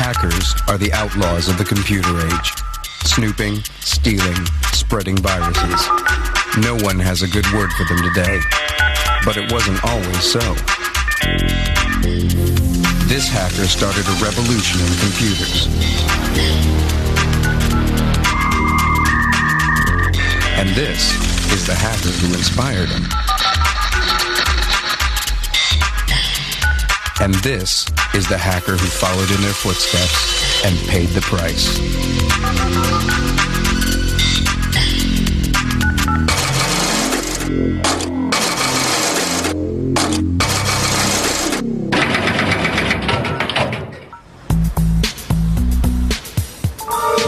Hackers are the outlaws of the computer age. Snooping, stealing, spreading viruses. No one has a good word for them today. But it wasn't always so. This hacker started a revolution in computers. And this is the hacker who inspired him. And this is the hacker who followed in their footsteps and paid the price.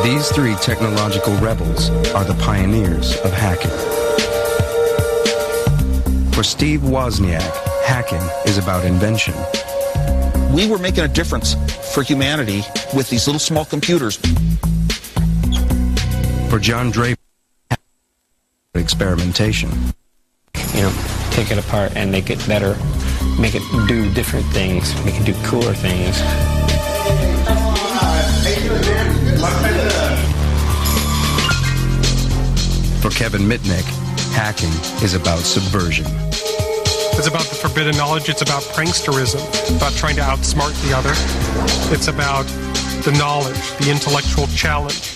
These three technological rebels are the pioneers of hacking. For Steve Wozniak, hacking is about invention. We were making a difference for humanity with these little small computers. For John Draper, experimentation. You know, take it apart and make it better, make it do different things, make it do cooler things. For Kevin Mitnick, hacking is about subversion. It's about the forbidden knowledge. It's about pranksterism, about trying to outsmart the other. It's about the knowledge, the intellectual challenge.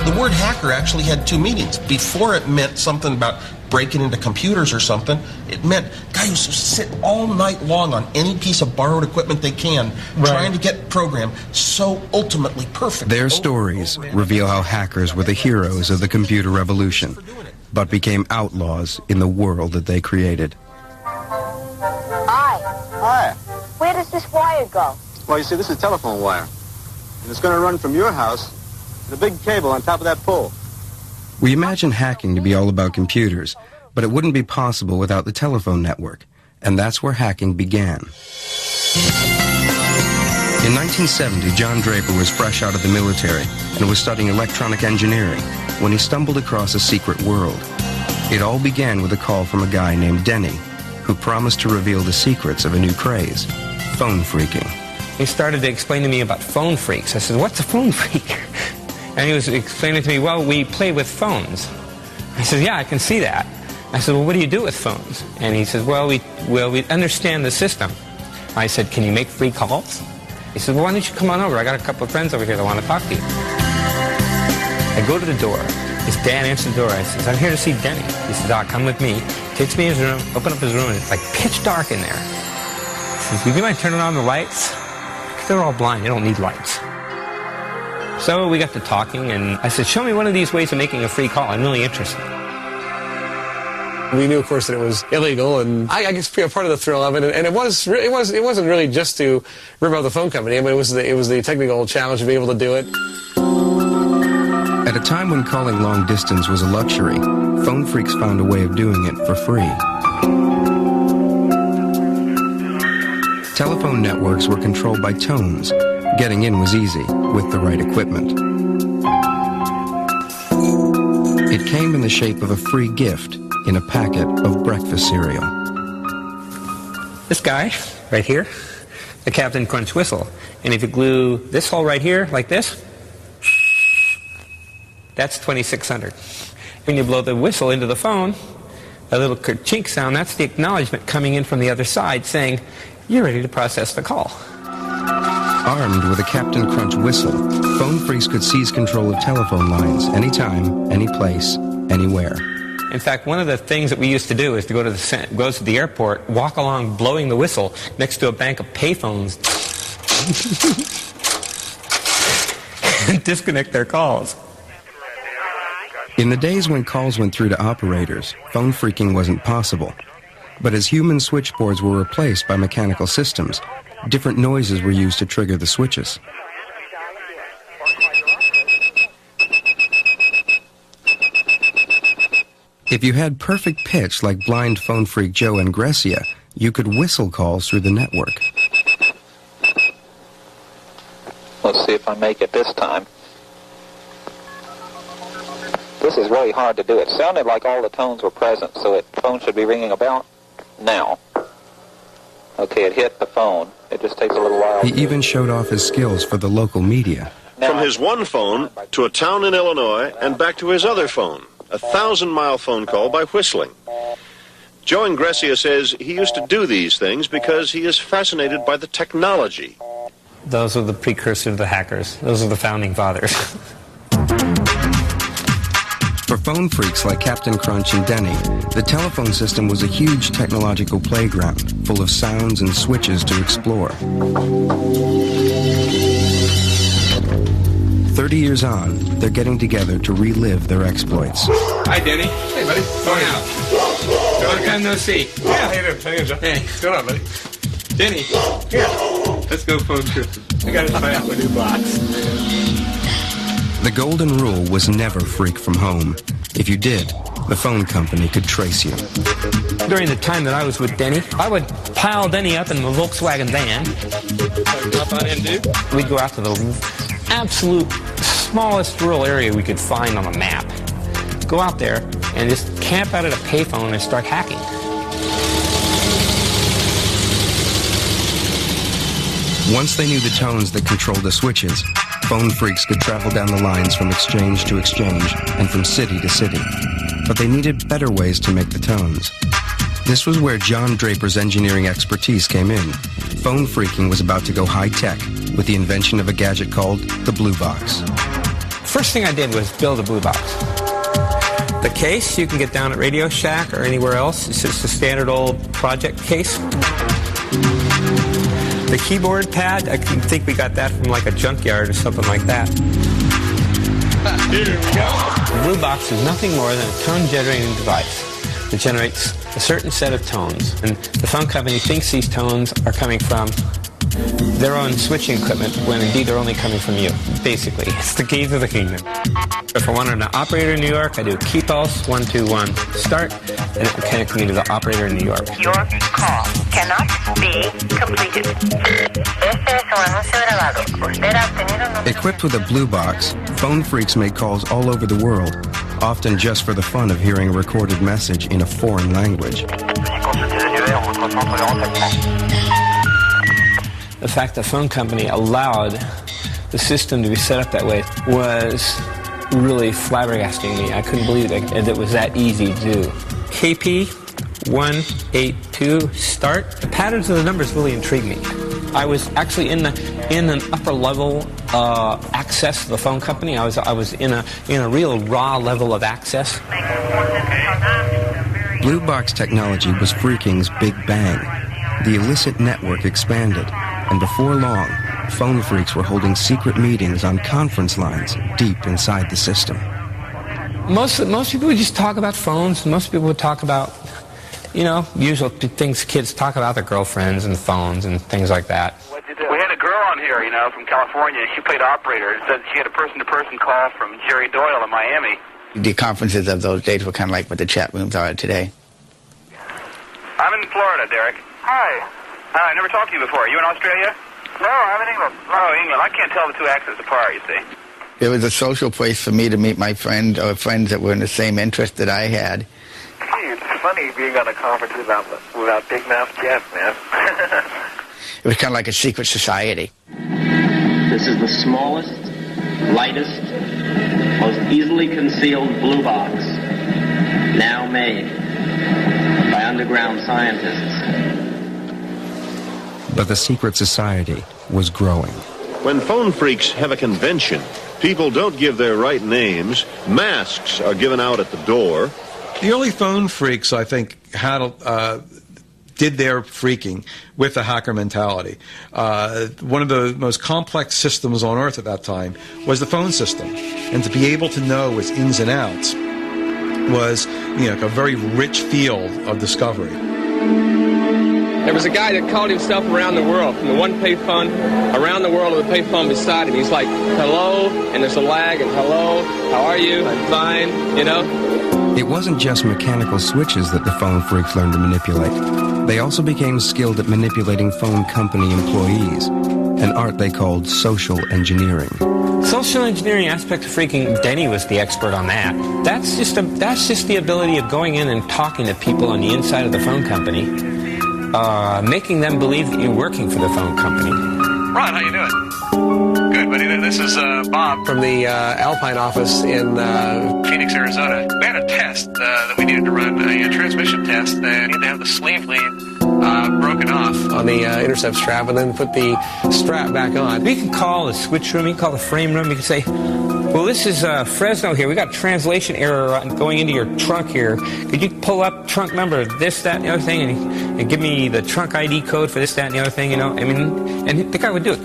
The word hacker actually had two meanings. Before it meant something about breaking into computers or something, it meant guy who sit all night long on any piece of borrowed equipment they can, trying to get programmed so ultimately perfect. Their stories reveal how hackers were the heroes of the computer revolution, but became outlaws in the world that they created. Hi. Hi. Where does this wire go? Well, you see, this is telephone wire. And it's going to run from your house to the big cable on top of that pole. We imagine hacking to be all about computers, but it wouldn't be possible without the telephone network, and that's where hacking began. In 1970, John Draper was fresh out of the military and was studying electronic engineering when he stumbled across a secret world. It all began with a call from a guy named Denny, who promised to reveal the secrets of a new craze, phone phreaking. He started to explain to me about phone phreaks. I said, what's a phone phreak? And he was explaining to me, well, we play with phones. I said, yeah, I can see that. I said, well, what do you do with phones? And he says, well, we understand the system. I said, can you make free calls? He said, well, why don't you come on over? I got a couple of friends over here that want to talk to you. I go to the door. His dad answers the door. I says, I'm here to see Denny. He says, come with me. Takes me in his room, open up his room, and it's like pitch dark in there. He says, would you mind turning on the lights? Because they're all blind. They don't need lights. So we got to talking, and I said, show me one of these ways of making a free call. I'm really interested. We knew, of course, that it was illegal, and I guess part of the thrill of it, and it wasn't really just to rip out the phone company. I mean, it was the technical challenge to be able to do it. At a time when calling long distance was a luxury, phone phreaks found a way of doing it for free. Telephone networks were controlled by tones. Getting in was easy, with the right equipment. It came in the shape of a free gift in a packet of breakfast cereal. This guy, right here, the Captain Crunch whistle. And if you glue this hole right here, like this, that's 2600. When you blow the whistle into the phone, a little chink sound, that's the acknowledgement coming in from the other side saying, you're ready to process the call. Armed with a Captain Crunch whistle, phone phreaks could seize control of telephone lines anytime, any place, anywhere. In fact, one of the things that we used to do is to go to the airport, walk along blowing the whistle next to a bank of payphones and disconnect their calls. In the days when calls went through to operators, phone phreaking wasn't possible. But as human switchboards were replaced by mechanical systems, different noises were used to trigger the switches. If you had perfect pitch like blind phone phreak Joe Engresia, you could whistle calls through the network. Let's see if I make it this time. This is really hard to do. It sounded like all the tones were present, so the phone should be ringing about now. Okay, it hit the phone. It just takes a little while. He even showed off his skills for the local media. From his one phone to a town in Illinois and back to his other phone, a 1,000-mile phone call by whistling. Joe Ingressia says he used to do these things because he is fascinated by the technology. Those are the precursor to the hackers. Those are the founding fathers. For phone freaks like Captain Crunch and Denny, the telephone system was a huge technological playground full of sounds and switches to explore. 30 years on, they're getting together to relive their exploits. Hi, Denny. Hey, buddy. Going out. Long time no see. Yeah, how you doing? How you doing, Joe? Hey. What's going on, buddy? Denny. Here. Let's go phone tripping. I got to try out my new box. The golden rule was never freak from home. If you did, the phone company could trace you. During the time that I was with Denny, I would pile Denny up in the Volkswagen van. We'd go out to the absolute smallest rural area we could find on a map. Go out there and just camp out at a payphone and start hacking. Once they knew the tones that controlled the switches, phone freaks could travel down the lines from exchange to exchange and from city to city. But they needed better ways to make the tones. This was where John Draper's engineering expertise came in. Phone freaking was about to go high-tech with the invention of a gadget called the Blue Box. First thing I did was build a Blue Box. The case you can get down at Radio Shack or anywhere else. It's just a standard old project case. The keyboard pad, I think we got that from like a junkyard or something like that. Here we go. The Blue Box is nothing more than a tone-generating device that generates a certain set of tones. And the phone company thinks these tones are coming from their own switching equipment when indeed they're only coming from you. Basically, it's the keys of the kingdom. If I wanted an operator in New York, I do key pulse 121 start, and it will connect me to the operator in New York. Your call cannot be completed. Equipped with a Blue Box, phone freaks made calls all over the world, often just for the fun of hearing a recorded message in a foreign language. The fact the phone company allowed the system to be set up that way was really flabbergasting me. I couldn't believe that it was that easy to do. KP 182 start. The patterns of the numbers really intrigued me. I was actually in an upper level access to the phone company. I was in a real raw level of access. Blue Box technology was freaking's big bang. The illicit network expanded, and before long, phone freaks were holding secret meetings on conference lines deep inside the system. Most people would just talk about phones. Most people would talk about, usual things kids talk about, their girlfriends and phones and things like that. We had a girl on here, from California. She played operator. She had a person-to-person call from Jerry Doyle in Miami. The conferences of those days were kind of like what the chat rooms are today. I'm in Florida, Derek. Hi. I never talked to you before. Are you in Australia? No, I'm in England. Oh, England. I can't tell the two accents apart, you see. It was a social place for me to meet my friend or friends that were in the same interest that I had. Gee, it's funny being on a conference without Big Mouth Jeff, man. It was kind of like a secret society. This is the smallest, lightest, most easily concealed blue box now made by underground scientists. But the secret society was growing. When phone freaks have a convention, people don't give their right names. Masks are given out at the door. The early phone freaks, I think, did their freaking with the hacker mentality. One of the most complex systems on Earth at that time was the phone system. And to be able to know its ins and outs was, a very rich field of discovery. There was a guy that called himself around the world, from the one payphone around the world with a payphone beside him. He's like, hello, and there's a lag, and hello, how are you? I'm fine, It wasn't just mechanical switches that the phone freaks learned to manipulate. They also became skilled at manipulating phone company employees, an art they called social engineering. Social engineering aspect of freaking, Denny was the expert on that. That's just the ability of going in and talking to people on the inside of the phone company making them believe that you're working for the phone company. Ron, how you doing? Good, buddy. This is Bob from the Alpine office in Phoenix, Arizona. We had a test that we needed to run, a transmission test. They needed to have the sleeve lead broken off on the intercept strap and then put the strap back on. We can call the switch room, you can call the frame room, you can say, well, this is Fresno here. We got a translation error going into your trunk here. Could you pull up trunk number, this, that, and the other thing, and give me the trunk ID code for this, that, and the other thing, you know? I mean, and the guy would do it.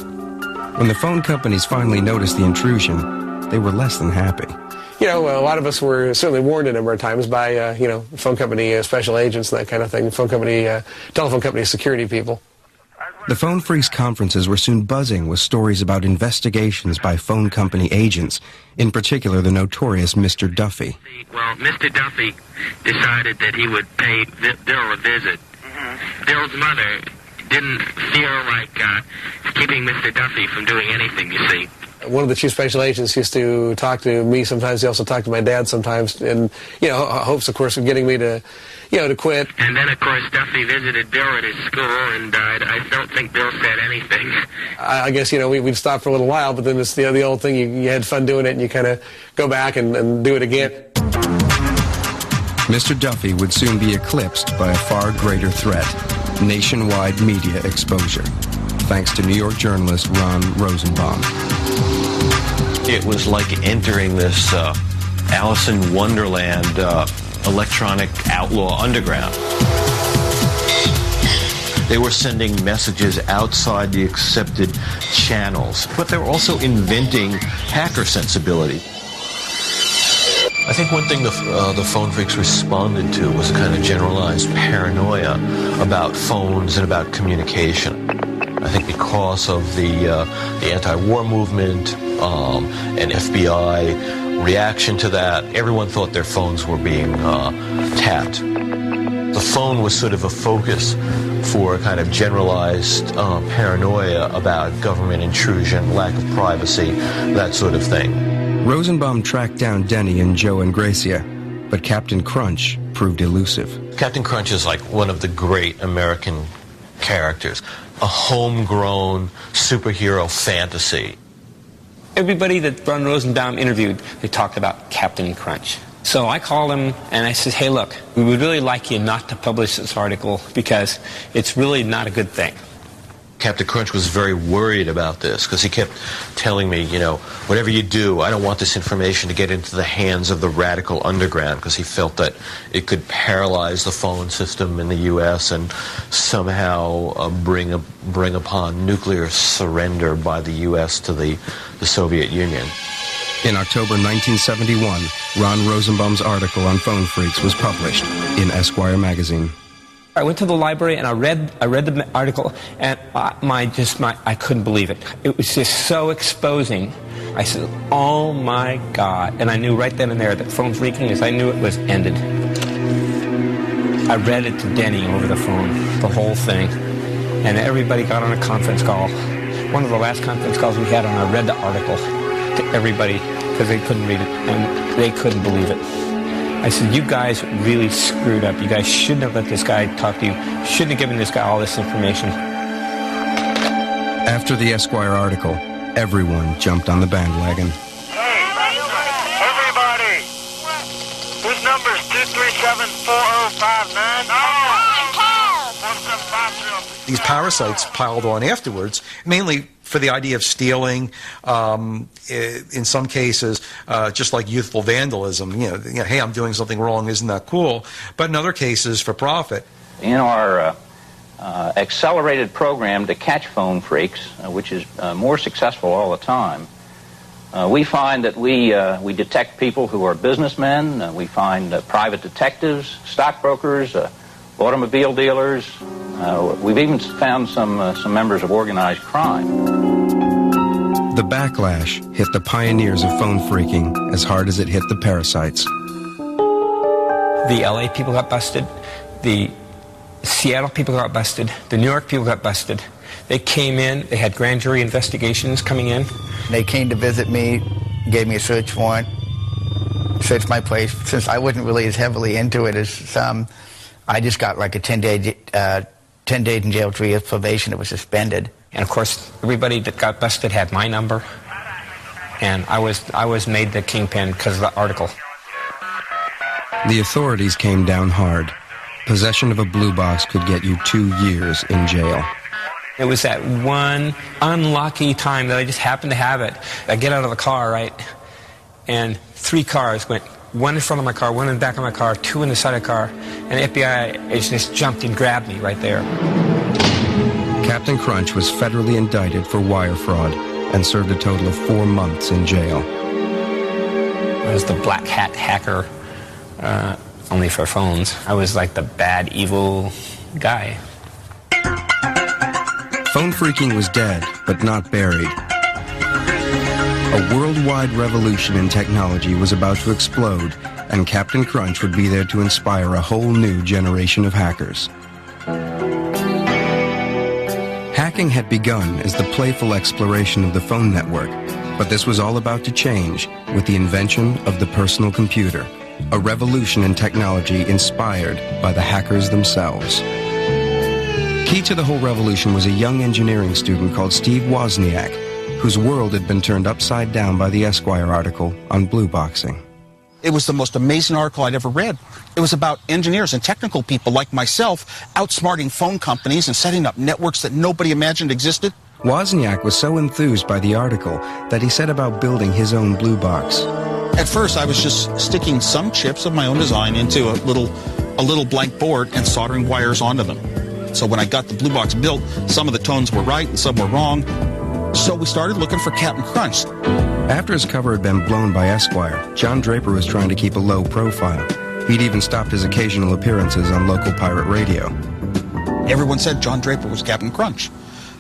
When the phone companies finally noticed the intrusion, they were less than happy. You know, a lot of us were certainly warned a number of times by, you know, phone company special agents and that kind of thing, phone company, telephone company security people. The Phone Freaks conferences were soon buzzing with stories about investigations by phone company agents, in particular the notorious Mr. Duffy. Well, Mr. Duffy decided that he would pay Bill a visit. Bill's mother didn't feel like keeping Mr. Duffy from doing anything, you see. One of the chief special agents used to talk to me sometimes. He also talked to my dad sometimes, and, you know, hopes, of course, of getting me to, you know, to quit. And then, of course, Duffy visited Bill at his school, and I don't think Bill said anything. I guess, you know, we'd stop for a little while, but then it's the old thing, you had fun doing it, and you kind of go back and do it again. Mr. Duffy would soon be eclipsed by a far greater threat, nationwide media exposure, thanks to New York journalist Ron Rosenbaum. It was like entering this Alice in Wonderland electronic outlaw underground. They were sending messages outside the accepted channels, but they were also inventing hacker sensibility. I think one thing the Phone Freaks responded to was a kind of generalized paranoia about phones and about communication. I think because of the anti-war movement and FBI reaction to that, everyone thought their phones were being tapped. The phone was sort of a focus for a kind of generalized paranoia about government intrusion, lack of privacy, that sort of thing. Rosenbaum tracked down Denny and Joe and Gracia, but Captain Crunch proved elusive. Captain Crunch is like one of the great American characters, a homegrown superhero fantasy. Everybody that Ron Rosenbaum interviewed, they talked about Captain Crunch. So I called him and I said, hey, look, we would really like you not to publish this article because it's really not a good thing. Captain Crunch was very worried about this because he kept telling me, you know, whatever you do, I don't want this information to get into the hands of the radical underground, because he felt that it could paralyze the phone system in the U.S. and somehow bring upon nuclear surrender by the U.S. to the Soviet Union. In October 1971, Ron Rosenbaum's article on Phone Freaks was published in Esquire magazine. I went to the library and I read the article, and I couldn't believe it. It was just so exposing. I said, oh my God. And I knew right then and there that phone freaking I knew it was ended. I read it to Denny over the phone, the whole thing. And everybody got on a conference call. One of the last conference calls we had, and I read the article to everybody because they couldn't read it and they couldn't believe it. I said, you guys really screwed up. You guys shouldn't have let this guy talk to you. Shouldn't have given this guy all this information. After the Esquire article, everyone jumped on the bandwagon. Hey, everybody! This number is 237-4059. These parasites piled on afterwards, mainly for the idea of stealing, in some cases, just like youthful vandalism. You know, hey, I'm doing something wrong, isn't that cool? But in other cases, for profit. In our accelerated program to catch phone freaks, which is more successful all the time, we find that we detect people who are businessmen. We find private detectives, stockbrokers, automobile dealers. We've even found some members of organized crime. The backlash hit the pioneers of phone freaking as hard as it hit the parasites. The LA people got busted. The Seattle people got busted. The New York people got busted. They came in. They had grand jury investigations coming in. They came to visit me, gave me a search warrant, searched my place. Since I wasn't really as heavily into it as some, I just got like a 10-day 10 days in jail, 3 years probation. It was suspended. And of course, everybody that got busted had my number. And I was made the kingpin because of the article. The authorities came down hard. Possession of a blue box could get you 2 years in jail. It was that one unlucky time that I just happened to have it. I get out of the car, right, and 3 cars went, one in front of my car, one in the back of my car, 2 in the side of the car, and the FBI agent just jumped and grabbed me right there. Captain Crunch was federally indicted for wire fraud and served a total of 4 months in jail. I was the black hat hacker, only for phones. I was like the bad, evil guy. Phone phreaking was dead, but not buried. A worldwide revolution in technology was about to explode, and Captain Crunch would be there to inspire a whole new generation of hackers. Hacking had begun as the playful exploration of the phone network, but this was all about to change with the invention of the personal computer, a revolution in technology inspired by the hackers themselves. Key to the whole revolution was a young engineering student called Steve Wozniak, whose world had been turned upside down by the Esquire article on blue boxing. It was the most amazing article I'd ever read. It was about engineers and technical people like myself outsmarting phone companies and setting up networks that nobody imagined existed. Wozniak was so enthused by the article that he set about building his own blue box. At first, I was just sticking some chips of my own design into a little blank board and soldering wires onto them. So when I got the blue box built, some of the tones were right and some were wrong. So we started looking for Captain Crunch. After his cover had been blown by Esquire, John Draper was trying to keep a low profile. He'd even stopped his occasional appearances on local pirate radio. Everyone said John Draper was Captain Crunch.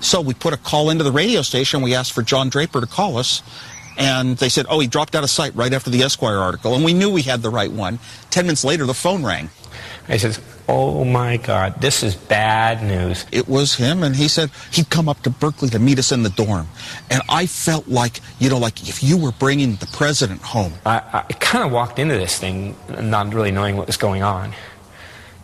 So we put a call into the radio station. We asked for John Draper to call us. And they said, oh, he dropped out of sight right after the Esquire article. And we knew we had the right one. 10 minutes later, the phone rang. I said, oh my God, this is bad news. It was him, and he said he'd come up to Berkeley to meet us in the dorm. And I felt like, like if you were bringing the president home. I kind of walked into this thing not really knowing what was going on,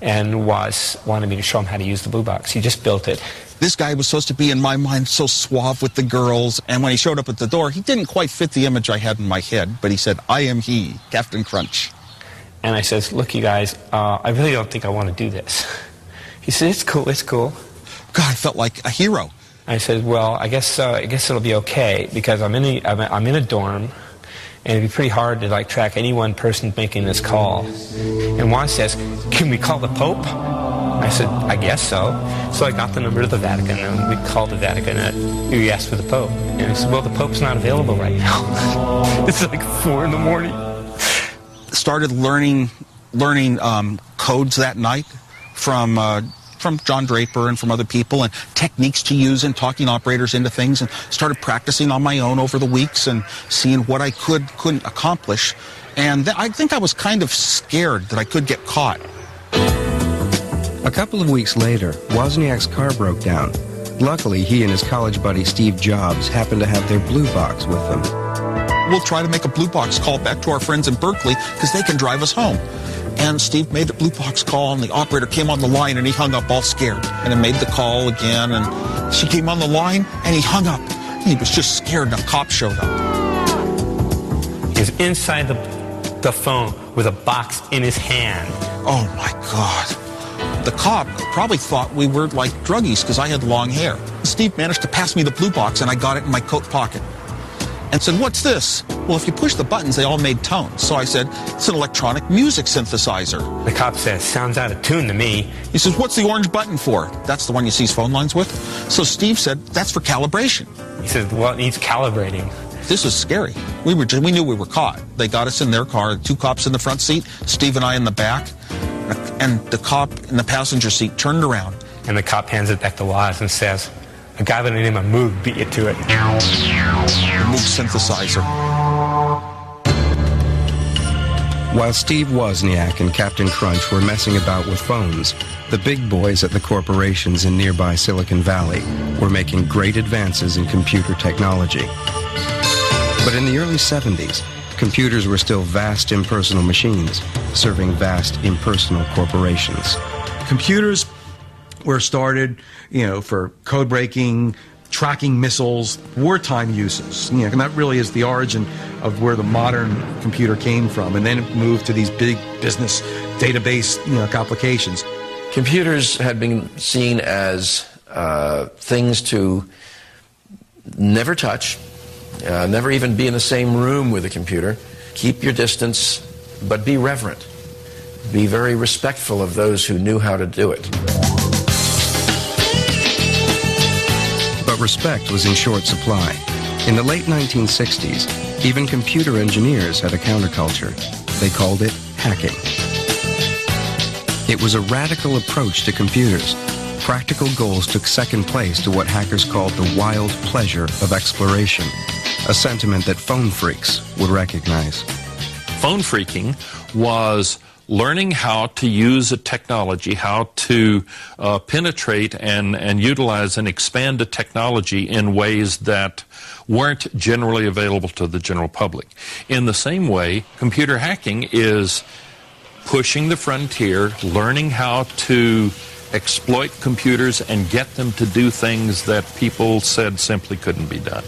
and wanted me to show him how to use the blue box. He just built it. This guy was supposed to be, in my mind, so suave with the girls, and when he showed up at the door, he didn't quite fit the image I had in my head, but he said, I am he, Captain Crunch. And I says, look, you guys, I really don't think I want to do this. He said, it's cool, it's cool. God, I felt like a hero. I said, well, I guess it'll be okay, because I'm in a dorm, and it'd be pretty hard to track any one person making this call. And Juan says, can we call the Pope? I said, I guess so. So I got the number to the Vatican, and we called the Vatican, and we asked for the Pope. And he said, well, the Pope's not available right now. It's like 4 in the morning. Started learning codes that night from John Draper and from other people, and techniques to use in talking operators into things, and started practicing on my own over the weeks and seeing what I couldn't accomplish. And I think I was kind of scared that I could get caught. A couple of weeks later, Wozniak's car broke down. Luckily, he and his college buddy Steve Jobs happened to have their blue box with them. We'll try to make a blue box call back to our friends in Berkeley because they can drive us home. And Steve made the blue box call, and the operator came on the line, and he hung up all scared. And then made the call again, and she came on the line, and he hung up. He was just scared, and a cop showed up. He was inside the phone with a box in his hand. Oh, my God. The cop probably thought we were like druggies because I had long hair. Steve managed to pass me the blue box, and I got it in my coat pocket. And said, what's this? Well, if you push the buttons, they all made tones. So I said, it's an electronic music synthesizer. The cop says, sounds out of tune to me. He says, what's the orange button for? That's the one you seize phone lines with. So Steve said, that's for calibration. He says, well, it needs calibrating. This is scary. We knew we were caught. They got us in their car, 2 cops in the front seat, Steve and I in the back, and the cop in the passenger seat turned around. And the cop hands it back to Woz and says, a guy by the name of Moog beat you to it. Moog synthesizer. While Steve Wozniak and Captain Crunch were messing about with phones, the big boys at the corporations in nearby Silicon Valley were making great advances in computer technology. But in the early 70s, computers were still vast impersonal machines, serving vast impersonal corporations. Computers were started, for code breaking, tracking missiles, wartime uses. And that really is the origin of where the modern computer came from. And then it moved to these big business database, applications. Computers had been seen as things to never touch, never even be in the same room with a computer. Keep your distance, but be reverent. Be very respectful of those who knew how to do it. But respect was in short supply. In the late 1960s, even computer engineers had a counterculture. They called it hacking. It was a radical approach to computers. Practical goals took second place to what hackers called the wild pleasure of exploration, a sentiment that phone freaks would recognize. Phone freaking was learning how to use a technology, how to penetrate and utilize and expand a technology in ways that weren't generally available to the general public. In the same way, computer hacking is pushing the frontier, learning how to exploit computers and get them to do things that people said simply couldn't be done.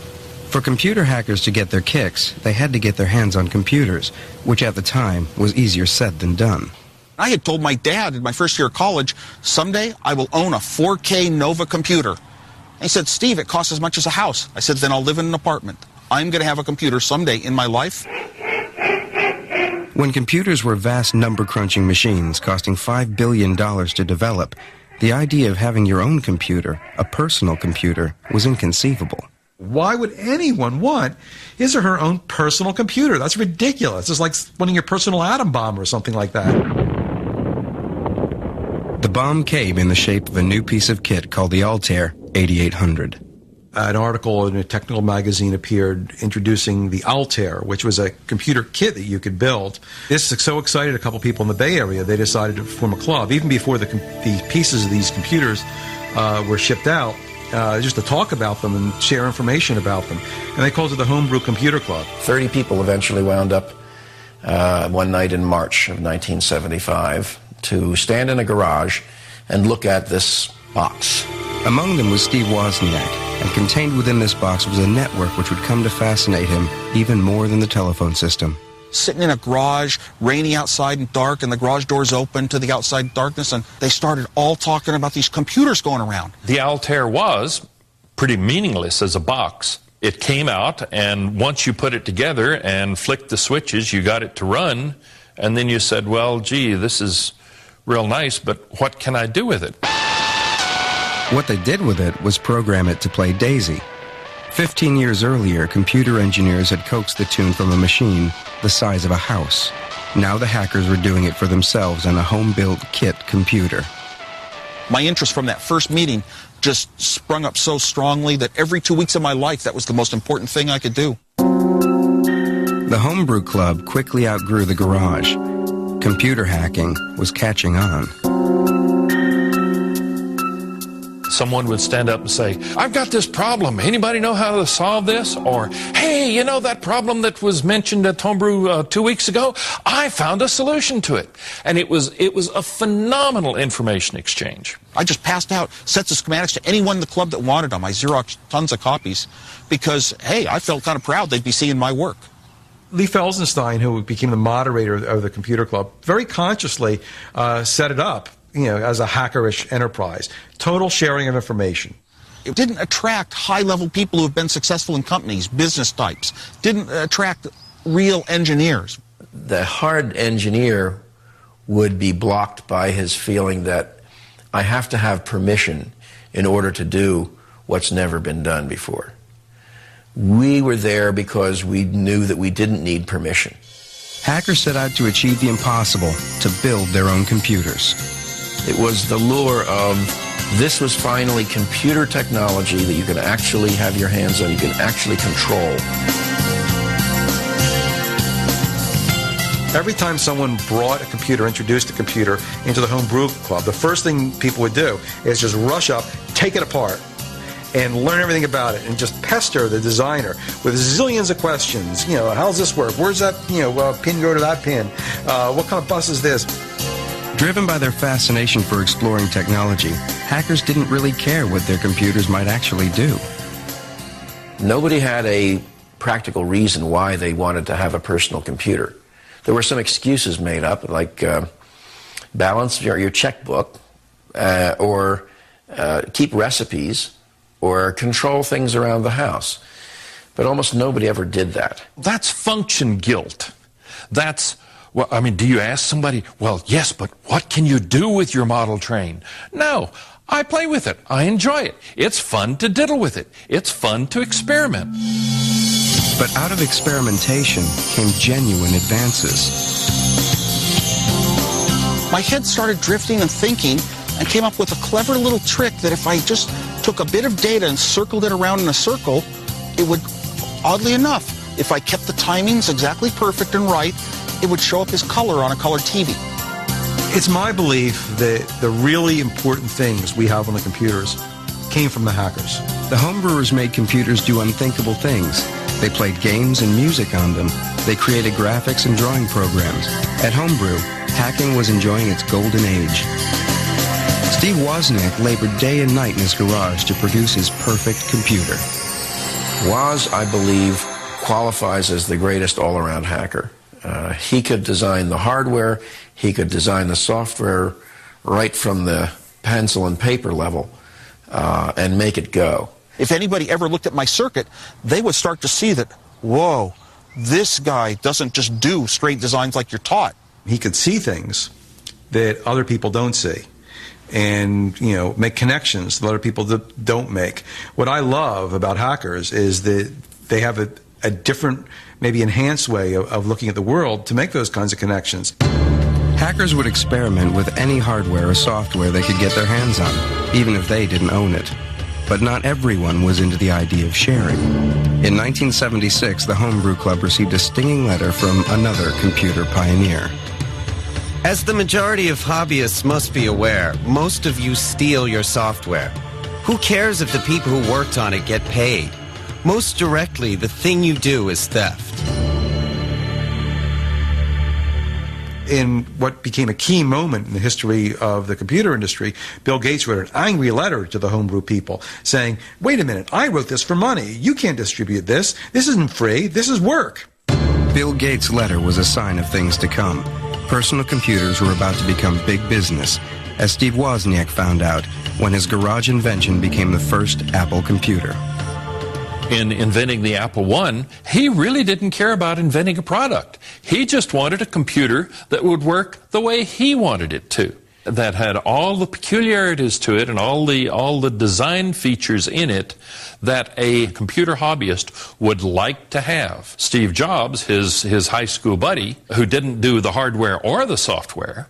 For computer hackers to get their kicks, they had to get their hands on computers, which at the time was easier said than done. I had told my dad in my first year of college, someday I will own a 4K Nova computer. And he said, Steve, it costs as much as a house. I said, then I'll live in an apartment. I'm going to have a computer someday in my life. When computers were vast number-crunching machines costing $5 billion to develop, the idea of having your own computer, a personal computer, was inconceivable. Why would anyone want his or her own personal computer? That's ridiculous. It's like wanting your personal atom bomb or something like that. The bomb came in the shape of a new piece of kit called the Altair 8800. An article in a technical magazine appeared introducing the Altair, which was a computer kit that you could build. This so excited a couple people in the Bay Area, they decided to form a club, even before the pieces of these computers were shipped out. Just to talk about them and share information about them. And they called it the Homebrew Computer Club. 30 people eventually wound up one night in March of 1975 to stand in a garage and look at this box. Among them was Steve Wozniak, and contained within this box was a network which would come to fascinate him even more than the telephone system. Sitting in a garage, rainy outside and dark, and the garage doors open to the outside darkness, and they started all talking about these computers going around. The Altair was pretty meaningless as a box. It came out, and once you put it together and flicked the switches, you got it to run, and then you said, well, gee, this is real nice, but what can I do with it? What they did with it was program it to play Daisy. 15 years earlier, computer engineers had coaxed the tune from a machine the size of a house. Now the hackers were doing it for themselves on a home-built kit computer. My interest from that first meeting just sprung up so strongly that every 2 weeks of my life, that was the most important thing I could do. The Homebrew Club quickly outgrew the garage. Computer hacking was catching on. Someone would stand up and say, I've got this problem. Anybody know how to solve this? Or, hey, you know that problem that was mentioned at Homebrew 2 weeks ago? I found a solution to it. And it was a phenomenal information exchange. I just passed out sets of schematics to anyone in the club that wanted them. I Xeroxed tons of copies because, hey, I felt kind of proud they'd be seeing my work. Lee Felsenstein, who became the moderator of the computer club, very consciously set it up, as a hackerish enterprise. Total sharing of information. It didn't attract high-level people who have been successful in companies, business types. Didn't attract real engineers. The hard engineer would be blocked by his feeling that I have to have permission in order to do what's never been done before. We were there because we knew that we didn't need permission. Hackers set out to achieve the impossible, to build their own computers. It was the lure of this was finally computer technology that you can actually have your hands on, you can actually control. Every time someone brought a computer, introduced a computer into the Homebrew Club, the first thing people would do is just rush up, take it apart, and learn everything about it, and just pester the designer with zillions of questions. How does this work? Where's that, pin go to that pin? What kind of bus is this? Driven by their fascination for exploring technology, hackers didn't really care what their computers might actually do. Nobody had a practical reason why they wanted to have a personal computer. There were some excuses made up, like balance your checkbook, or keep recipes, or control things around the house. But almost nobody ever did that. That's function guilt. That's, well, I mean, do you ask somebody, well, yes, but what can you do with your model train? No, I play with it. I enjoy it. It's fun to diddle with it. It's fun to experiment. But out of experimentation came genuine advances. My head started drifting and thinking, and came up with a clever little trick that if I just took a bit of data and circled it around in a circle, it would, oddly enough, if I kept the timings exactly perfect and right, it would show up as color on a color TV. It's my belief that the really important things we have on the computers came from the hackers. The homebrewers made computers do unthinkable things. They played games and music on them. They created graphics and drawing programs. At Homebrew, hacking was enjoying its golden age. Steve Wozniak labored day and night in his garage to produce his perfect computer. Woz, I believe, qualifies as the greatest all-around hacker. He could design the hardware, he could design the software right from the pencil and paper level and make it go. If anybody ever looked at my circuit, they would start to see that, whoa, this guy doesn't just do straight designs like you're taught. He could see things that other people don't see, and make connections that other people don't make. What I love about hackers is that they have a different, maybe enhanced way of looking at the world to make those kinds of connections. Hackers would experiment with any hardware or software they could get their hands on, even if they didn't own it. But not everyone was into the idea of sharing. In 1976, the Homebrew Club received a stinging letter from another computer pioneer. As the majority of hobbyists must be aware, most of you steal your software. Who cares if the people who worked on it get paid? Most directly, the thing you do is theft. In what became a key moment in the history of the computer industry, Bill Gates wrote an angry letter to the homebrew people saying, wait a minute, I wrote this for money. You can't distribute this. This isn't free. This is work. Bill Gates' letter was a sign of things to come. Personal computers were about to become big business, as Steve Wozniak found out when his garage invention became the first Apple computer. In inventing the Apple I, he really didn't care about inventing a product. He just wanted a computer that would work the way he wanted it to, that had all the peculiarities to it and all the design features in it that a computer hobbyist would like to have. Steve Jobs, his high school buddy, who didn't do the hardware or the software,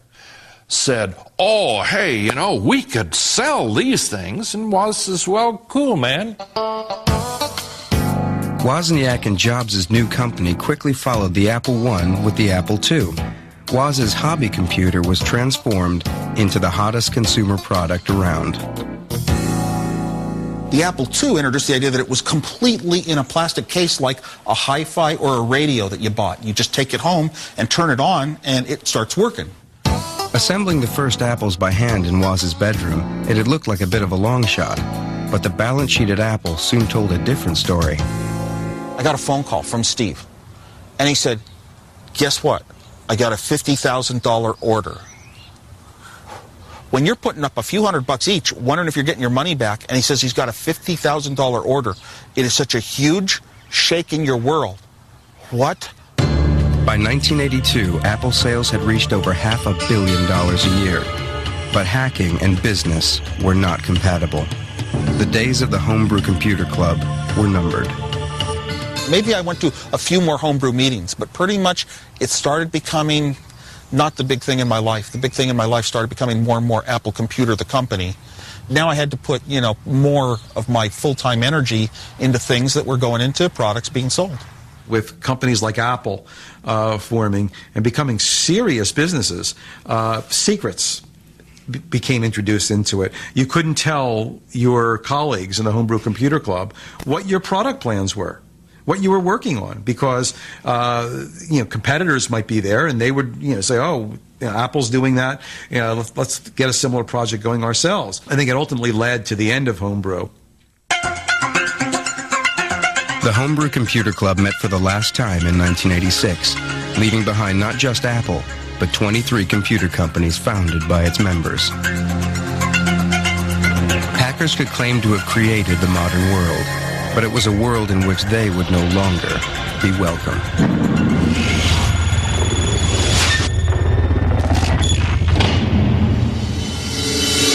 said, oh, hey, we could sell these things. And Woz says, well, cool, man. Wozniak and Jobs' new company quickly followed the Apple I with the Apple II. Woz's hobby computer was transformed into the hottest consumer product around. The Apple II introduced the idea that it was completely in a plastic case like a hi-fi or a radio that you bought. You just take it home and turn it on and it starts working. Assembling the first Apples by hand in Woz's bedroom, it had looked like a bit of a long shot. But the balance sheet at Apple soon told a different story. I got a phone call from Steve, and he said, guess what? I got a $50,000 order. When you're putting up a few $100 each, wondering if you're getting your money back, and he says he's got a $50,000 order, it is such a huge shake in your world. What? By 1982, Apple sales had reached over $500 million a year. But hacking and business were not compatible. The days of the Homebrew Computer Club were numbered. Maybe I went to a few more homebrew meetings, but pretty much it started becoming not the big thing in my life. The big thing in my life started becoming more and more Apple Computer, the company. Now I had to put, more of my full-time energy into things that were going into products being sold. With companies like Apple forming and becoming serious businesses, secrets became introduced into it. You couldn't tell your colleagues in the Homebrew Computer Club what your product plans were. what you were working on, because competitors might be there and they would say, oh, Apple's doing that, let's get a similar project going ourselves. I think it ultimately led to the end of Homebrew. The Homebrew Computer Club met for the last time in 1986, leaving behind not just Apple, but 23 computer companies founded by its members. Hackers could claim to have created the modern world, but it was a world in which they would no longer be welcome.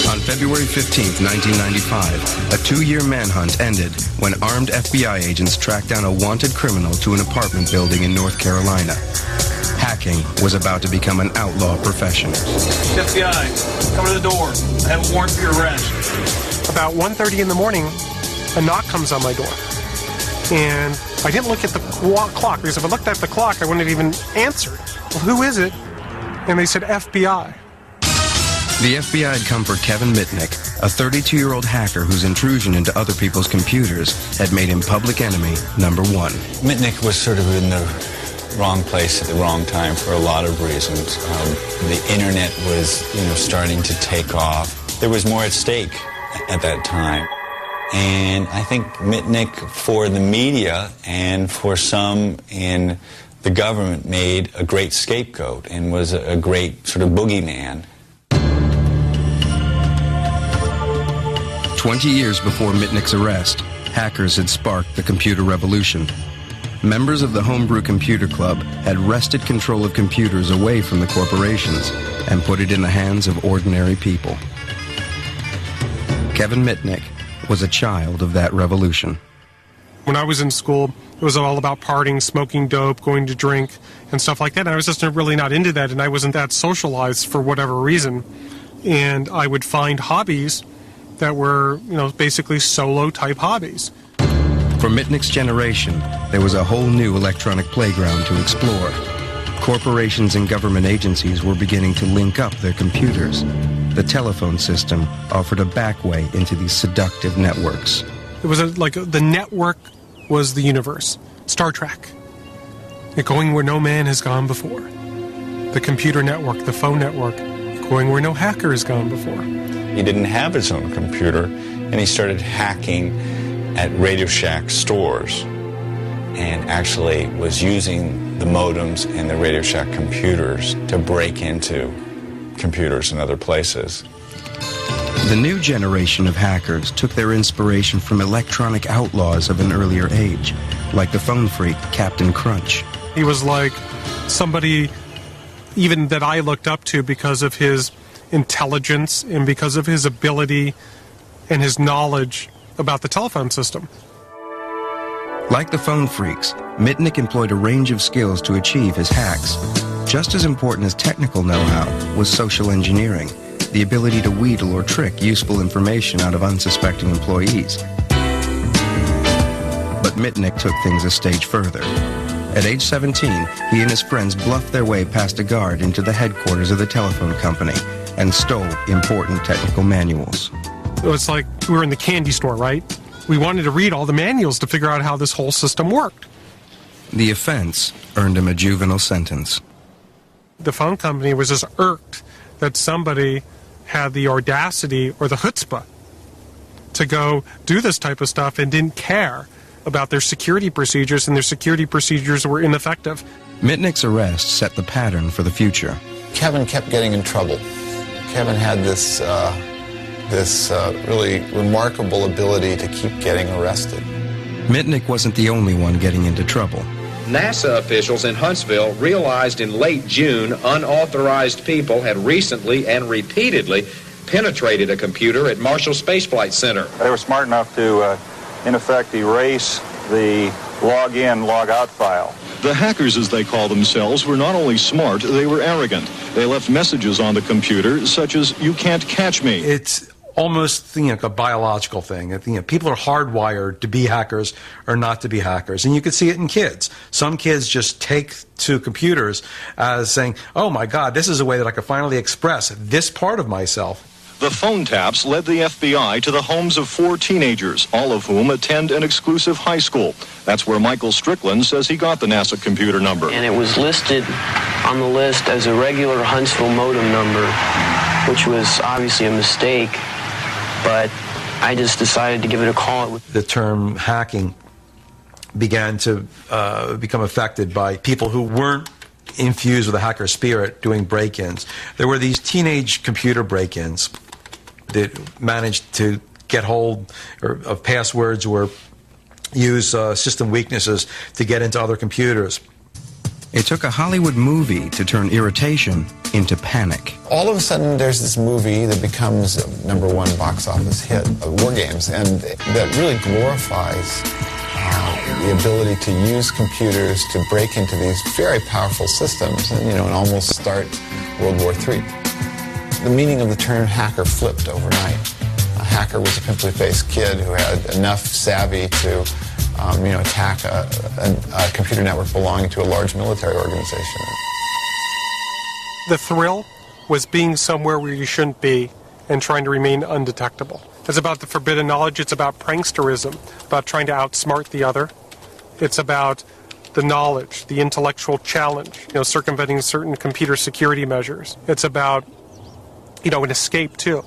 On February 15, 1995, a 2-year manhunt ended when armed FBI agents tracked down a wanted criminal to an apartment building in North Carolina. Hacking was about to become an outlaw profession. FBI, come to the door. I have a warrant for your arrest. About 1:30 in the morning, a knock comes on my door. And I didn't look at the clock, because if I looked at the clock, I wouldn't have even answered. Well, who is it? And they said FBI. The FBI had come for Kevin Mitnick, a 32-year-old hacker whose intrusion into other people's computers had made him public enemy number 1. Mitnick was sort of in the wrong place at the wrong time for a lot of reasons. The internet was, starting to take off. There was more at stake at that time. And I think Mitnick, for the media and for some in the government, made a great scapegoat and was a great sort of boogeyman. 20 years before Mitnick's arrest, hackers had sparked the computer revolution. Members of the Homebrew Computer Club had wrested control of computers away from the corporations and put it in the hands of ordinary people. Kevin Mitnick was a child of that revolution. When I was in school, it was all about partying, smoking dope, going to drink, and stuff like that. And I was just really not into that, and I wasn't that socialized for whatever reason. And I would find hobbies that were, basically solo-type hobbies. For Mitnick's generation, there was a whole new electronic playground to explore. Corporations and government agencies were beginning to link up their computers. The telephone system offered a back way into these seductive networks. It was the network was the universe. Star Trek. Going where no man has gone before. The computer network, the phone network, going where no hacker has gone before. He didn't have his own computer, and he started hacking at Radio Shack stores and actually was using the modems and the Radio Shack computers to break into computers in other places. The new generation of hackers took their inspiration from electronic outlaws of an earlier age, like the phone freak Captain Crunch. He was like somebody even that I looked up to because of his intelligence and because of his ability and his knowledge about the telephone system. Like the phone freaks, Mitnick employed a range of skills to achieve his hacks. Just as important as technical know-how was social engineering, the ability to wheedle or trick useful information out of unsuspecting employees. But Mitnick took things a stage further. At age 17, he and his friends bluffed their way past a guard into the headquarters of the telephone company and stole important technical manuals. It was like we were in the candy store, right? We wanted to read all the manuals to figure out how this whole system worked. The offense earned him a juvenile sentence. The phone company was just irked that somebody had the audacity or the chutzpah to go do this type of stuff and didn't care about their security procedures, and their security procedures were ineffective. Mitnick's arrest set the pattern for the future. Kevin kept getting in trouble. Kevin had this really remarkable ability to keep getting arrested. Mitnick wasn't the only one getting into trouble. NASA officials in Huntsville realized in late June unauthorized people had recently and repeatedly penetrated a computer at Marshall Space Flight Center. They were smart enough to, in effect, erase the log-in, log-out file. The hackers, as they call themselves, were not only smart, they were arrogant. They left messages on the computer, such as, "You can't catch me." It's almost like a biological thing. People are hardwired to be hackers or not to be hackers. And you can see it in kids. Some kids just take to computers as saying, oh my God, this is a way that I can finally express this part of myself. The phone taps led the FBI to the homes of 4 teenagers, all of whom attend an exclusive high school. That's where Michael Strickland says he got the NASA computer number. And it was listed on the list as a regular Huntsville modem number, which was obviously a mistake, but I just decided to give it a call. The term hacking began to become affected by people who weren't infused with a hacker spirit doing break-ins. There were these teenage computer break-ins that managed to get hold of passwords or use system weaknesses to get into other computers. It took a Hollywood movie to turn irritation into panic. All of a sudden, there's this movie that becomes a #1 box office hit, War Games, and that really glorifies the ability to use computers to break into these very powerful systems and almost start World War III. The meaning of the term hacker flipped overnight. A hacker was a pimply-faced kid who had enough savvy to attack a computer network belonging to a large military organization. The thrill was being somewhere where you shouldn't be and trying to remain undetectable. It's about the forbidden knowledge. It's about pranksterism, about trying to outsmart the other. It's about the knowledge, the intellectual challenge, circumventing certain computer security measures. It's about, an escape, too.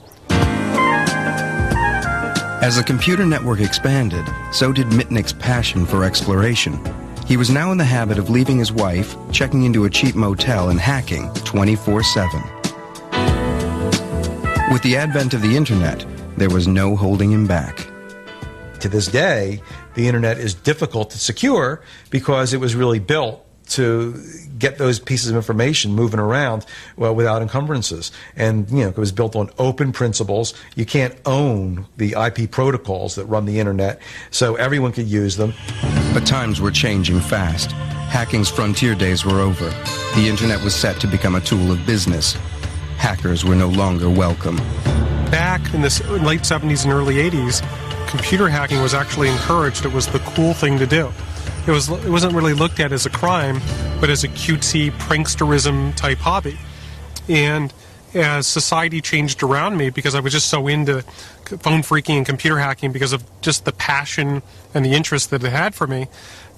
As the computer network expanded, so did Mitnick's passion for exploration. He was now in the habit of leaving his wife, checking into a cheap motel, and hacking 24/7. With the advent of the internet, there was no holding him back. To this day, the internet is difficult to secure because it was really built to get those pieces of information moving around without encumbrances. And, it was built on open principles. You can't own the IP protocols that run the internet, so everyone could use them. But times were changing fast. Hacking's frontier days were over. The internet was set to become a tool of business. Hackers were no longer welcome. Back in the late 70s and early 80s, computer hacking was actually encouraged. It was the cool thing to do. It wasn't really looked at as a crime, but as a cutesy pranksterism type hobby. And as society changed around me, because I was just so into phone phreaking and computer hacking because of just the passion and the interest that it had for me,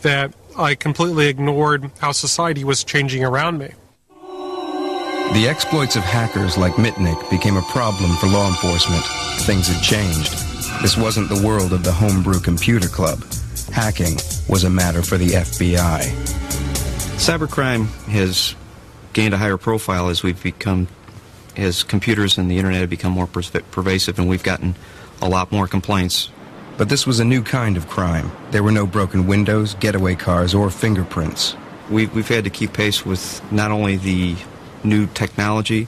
that I completely ignored how society was changing around me. The exploits of hackers like Mitnick became a problem for law enforcement. Things had changed. This wasn't the world of the homebrew computer club. Hacking was a matter for the FBI. Cybercrime has gained a higher profile as computers and the internet have become more pervasive, and we've gotten a lot more complaints. But this was a new kind of crime. There were no broken windows, getaway cars, or fingerprints. We've had to keep pace with not only the new technology,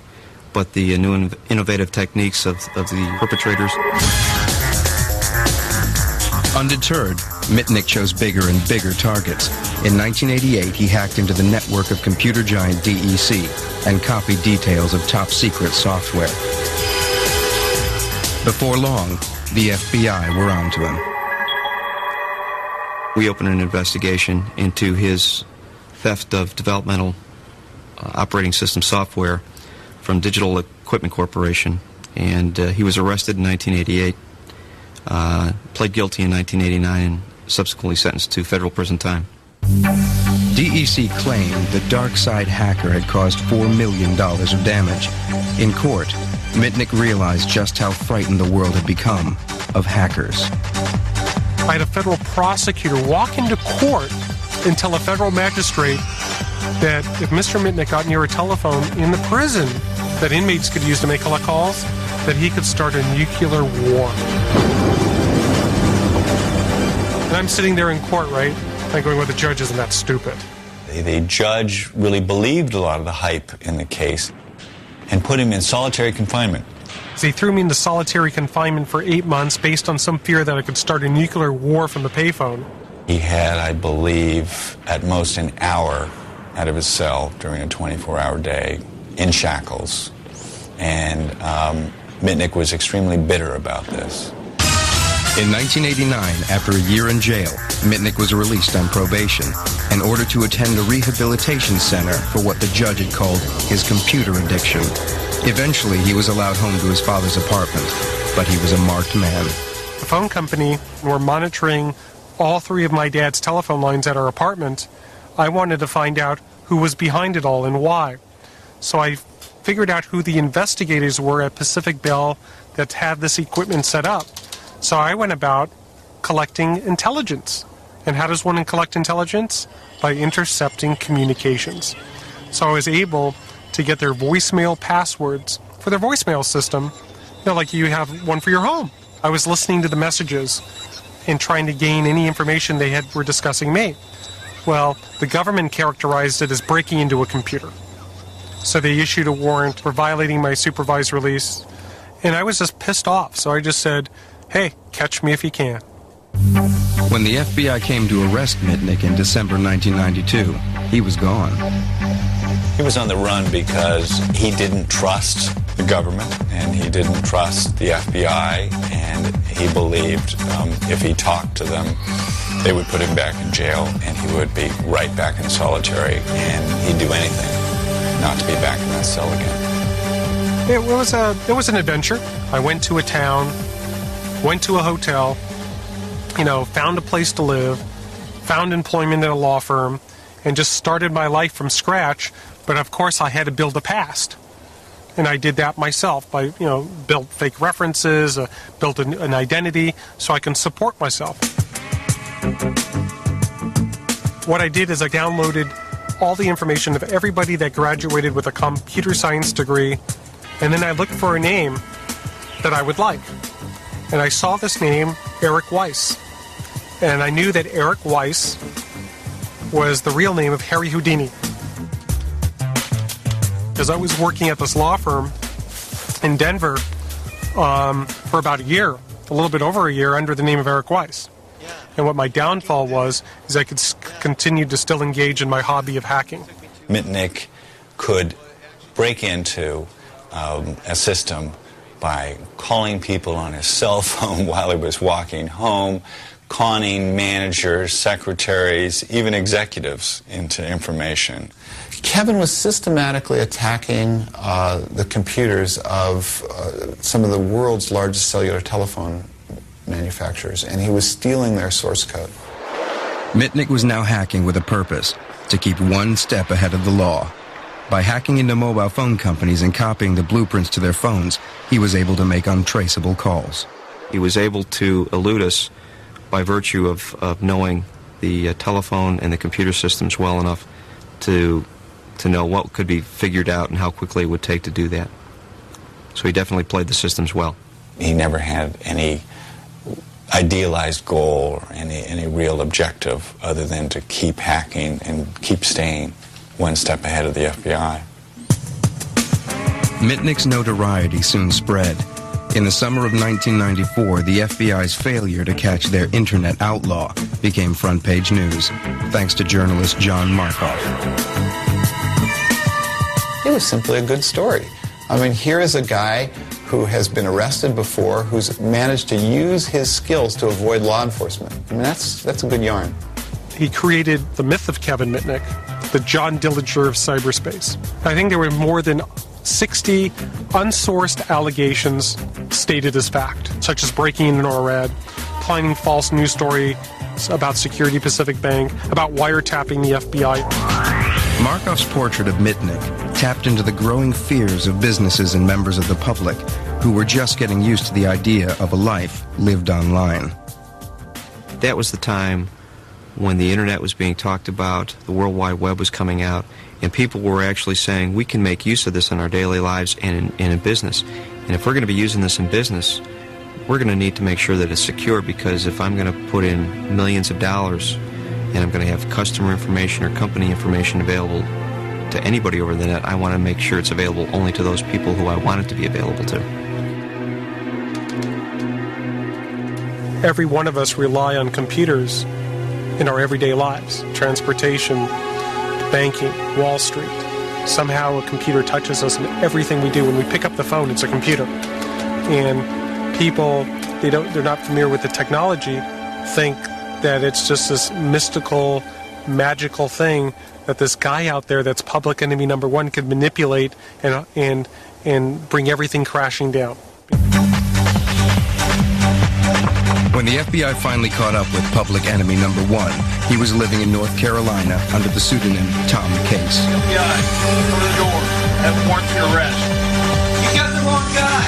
but the new innovative techniques of the perpetrators. Undeterred, Mitnick chose bigger and bigger targets. In 1988, he hacked into the network of computer giant DEC and copied details of top-secret software. Before long, the FBI were onto him. We opened an investigation into his theft of developmental operating system software from Digital Equipment Corporation, and he was arrested in 1988. Pled guilty in 1989 and subsequently sentenced to federal prison time. DEC claimed the dark side hacker had caused $4 million of damage. In court, Mitnick realized just how frightened the world had become of hackers. I had a federal prosecutor walk into court and tell a federal magistrate that if Mr. Mitnick got near a telephone in the prison that inmates could use to make collect calls, that he could start a nuclear war. And I'm sitting there in court, right? I'm going, well, the judge isn't that stupid. The judge really believed a lot of the hype in the case and put him in solitary confinement. So he threw me into solitary confinement for 8 months based on some fear that I could start a nuclear war from the payphone. He had, I believe, at most an hour out of his cell during a 24-hour day in shackles. And Mitnick was extremely bitter about this. In 1989, after a year in jail, Mitnick was released on probation in order to attend a rehabilitation center for what the judge had called his computer addiction. Eventually, he was allowed home to his father's apartment, but he was a marked man. The phone company were monitoring all 3 of my dad's telephone lines at our apartment. I wanted to find out who was behind it all and why. So I figured out who the investigators were at Pacific Bell that had this equipment set up. So I went about collecting intelligence. And how does one collect intelligence? By intercepting communications. So I was able to get their voicemail passwords for their voicemail system, like you have one for your home. I was listening to the messages and trying to gain any information they were discussing me. Well, the government characterized it as breaking into a computer. So they issued a warrant for violating my supervised release, and I was just pissed off. So I just said, hey, catch me if you can. When the FBI came to arrest Mitnick in December 1992, he was gone. He was on the run because he didn't trust the government and he didn't trust the FBI, and he believed if he talked to them, they would put him back in jail and he would be right back in solitary, and he'd do anything not to be back in that cell again. It was an adventure. I went to a town, went to a hotel, found a place to live, found employment at a law firm, and just started my life from scratch. But of course I had to build a past. And I did that myself by, built fake references, built an identity so I can support myself. What I did is I downloaded all the information of everybody that graduated with a computer science degree, and then I looked for a name that I would like. And I saw this name, Eric Weiss. And I knew that Eric Weiss was the real name of Harry Houdini. Because I was working at this law firm in Denver for about a year, a little bit over a year, under the name of Eric Weiss. And what my downfall was is I could continue to still engage in my hobby of hacking. Mitnick could break into a system by calling people on his cell phone while he was walking home, conning managers, secretaries, even executives into information. Kevin was systematically attacking the computers of some of the world's largest cellular telephone manufacturers, and he was stealing their source code. Mitnick was now hacking with a purpose, to keep one step ahead of the law. By hacking into mobile phone companies and copying the blueprints to their phones, he was able to make untraceable calls. He was able to elude us by virtue of knowing the telephone and the computer systems well enough to know what could be figured out and how quickly it would take to do that. So he definitely played the systems well. He never had any idealized goal or any real objective other than to keep hacking and keep staying one step ahead of the FBI. Mitnick's notoriety soon spread. In the summer of 1994, the FBI's failure to catch their internet outlaw became front-page news, thanks to journalist John Markoff. It was simply a good story. I mean, here is a guy who has been arrested before, who's managed to use his skills to avoid law enforcement. I mean, that's a good yarn. He created the myth of Kevin Mitnick, the John Dillinger of cyberspace. I think there were more than 60 unsourced allegations stated as fact, such as breaking into NORAD, planning false news story about Security Pacific Bank, about wiretapping the FBI. Markoff's portrait of Mitnick tapped into the growing fears of businesses and members of the public who were just getting used to the idea of a life lived online. That was the time when the internet was being talked about, the World Wide Web was coming out, and people were actually saying, we can make use of this in our daily lives and in business. And if we're going to be using this in business, we're going to need to make sure that it's secure, because if I'm going to put in millions of dollars and I'm going to have customer information or company information available to anybody over the net, I want to make sure it's available only to those people who I want it to be available to. Every one of us rely on computers in our everyday lives. Transportation, banking, Wall Street. Somehow a computer touches us in everything we do. When we pick up the phone, it's a computer. And people they're not familiar with the technology, think that it's just this mystical, magical thing that this guy out there that's public enemy number one could manipulate and bring everything crashing down. When the FBI finally caught up with public enemy number one, he was living in North Carolina under the pseudonym Tom Case. FBI, open the door. Have warrant for your arrest. You got the wrong guy.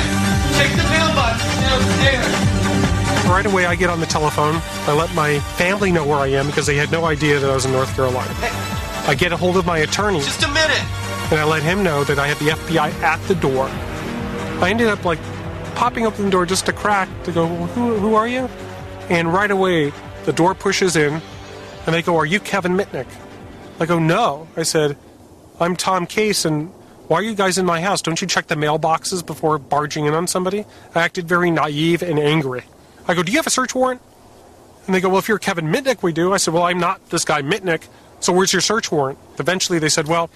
Check the mailbox downstairs. Right away, I get on the telephone. I let my family know where I am because they had no idea that I was in North Carolina. I get a hold of my attorney. Just a minute. And I let him know that I had the FBI at the door. I ended up popping open the door just a crack to go, well, who are you? And right away, the door pushes in, and they go, are you Kevin Mitnick? I go, no. I said, I'm Tom Case, and why are you guys in my house? Don't you check the mailboxes before barging in on somebody? I acted very naive and angry. I go, do you have a search warrant? And they go, well, if you're Kevin Mitnick, we do. I said, well, I'm not this guy Mitnick, so where's your search warrant? Eventually, they said, well,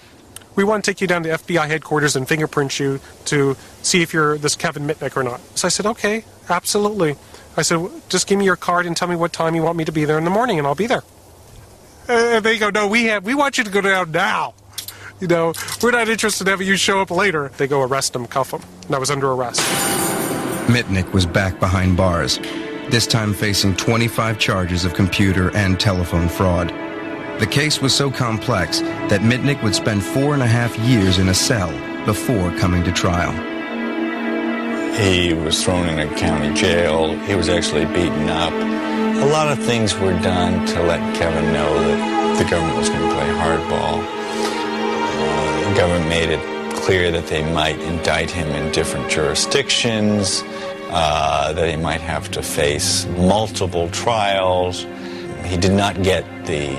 we want to take you down to FBI headquarters and fingerprint you to see if you're this Kevin Mitnick or not. So I said, okay, absolutely. I said, just give me your card and tell me what time you want me to be there in the morning, and I'll be there. And they go, no, we want you to go down now. You know, we're not interested in having you show up later. They go arrest him, cuff him, and I was under arrest. Mitnick was back behind bars, this time facing 25 charges of computer and telephone fraud. The case was so complex that Mitnick would spend 4.5 years in a cell before coming to trial. He was thrown in a county jail. He was actually beaten up. A lot of things were done to let Kevin know that the government was going to play hardball. The government made it clear that they might indict him in different jurisdictions, that he might have to face multiple trials. He did not get the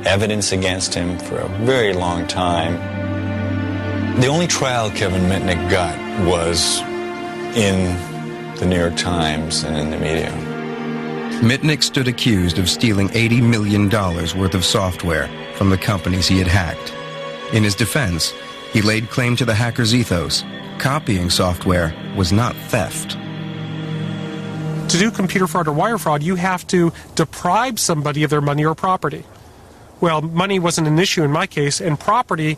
evidence against him for a very long time. The only trial Kevin Mitnick got was in the New York Times and in the media. Mitnick stood accused of stealing $80 million worth of software from the companies he had hacked. In his defense, he laid claim to the hacker's ethos. Copying software was not theft. To do computer fraud or wire fraud, you have to deprive somebody of their money or property. Well, money wasn't an issue in my case, and property,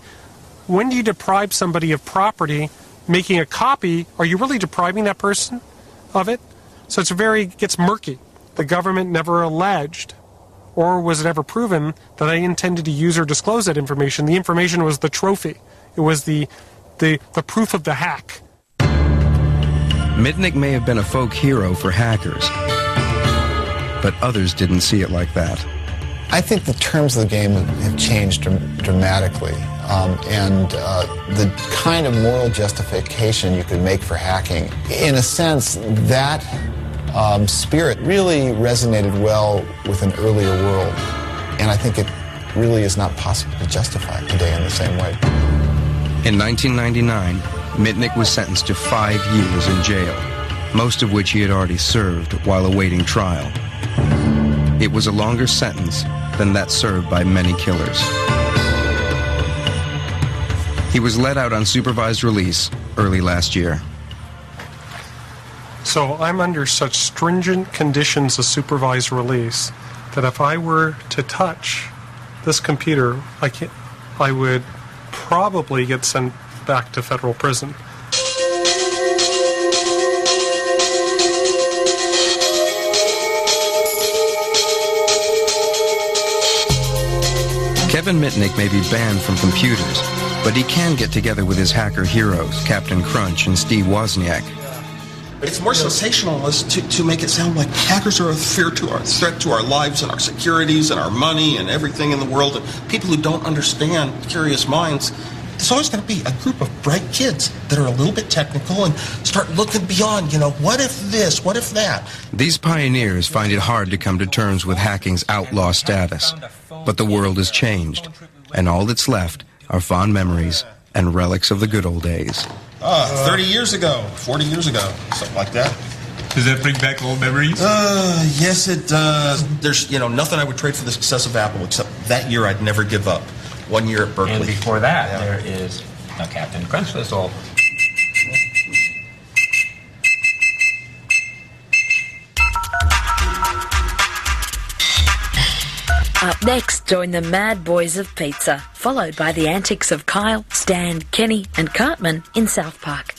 when do you deprive somebody of property? Making a copy, are you really depriving that person of it? So gets murky. The government never alleged, or was it ever proven, that I intended to use or disclose that information. The information was the trophy. It was the proof of the hack. Mitnick may have been a folk hero for hackers, but others didn't see it like that. I think the terms of the game have changed dramatically, and the kind of moral justification you could make for hacking, in a sense, that spirit really resonated well with an earlier world, and I think it really is not possible to justify it today in the same way. In 1999, Mitnick was sentenced to 5 years in jail, most of which he had already served while awaiting trial. It was a longer sentence than that served by many killers. He was let out on supervised release early last year. So I'm under such stringent conditions of supervised release that if I were to touch this computer, I would probably get sent back to federal prison. Kevin Mitnick may be banned from computers, but he can get together with his hacker heroes, Captain Crunch and Steve Wozniak. It's more sensationalist to make it sound like hackers are a threat to our lives and our securities and our money and everything in the world. And people who don't understand, curious minds, there's always going to be a group of bright kids that are a little bit technical and start looking beyond, what if this, what if that? These pioneers find it hard to come to terms with hacking's outlaw status. But the world has changed, and all that's left are fond memories and relics of the good old days. 30 years ago, 40 years ago, something like that. Does that bring back old memories? Yes, it does. There's, nothing I would trade for the success of Apple, except that year I'd never give up. 1 year at Berkeley. And before that, there is Captain Crunch whistle. Up next, join the Mad Boys of Pizza, followed by the antics of Kyle, Stan, Kenny and Cartman in South Park.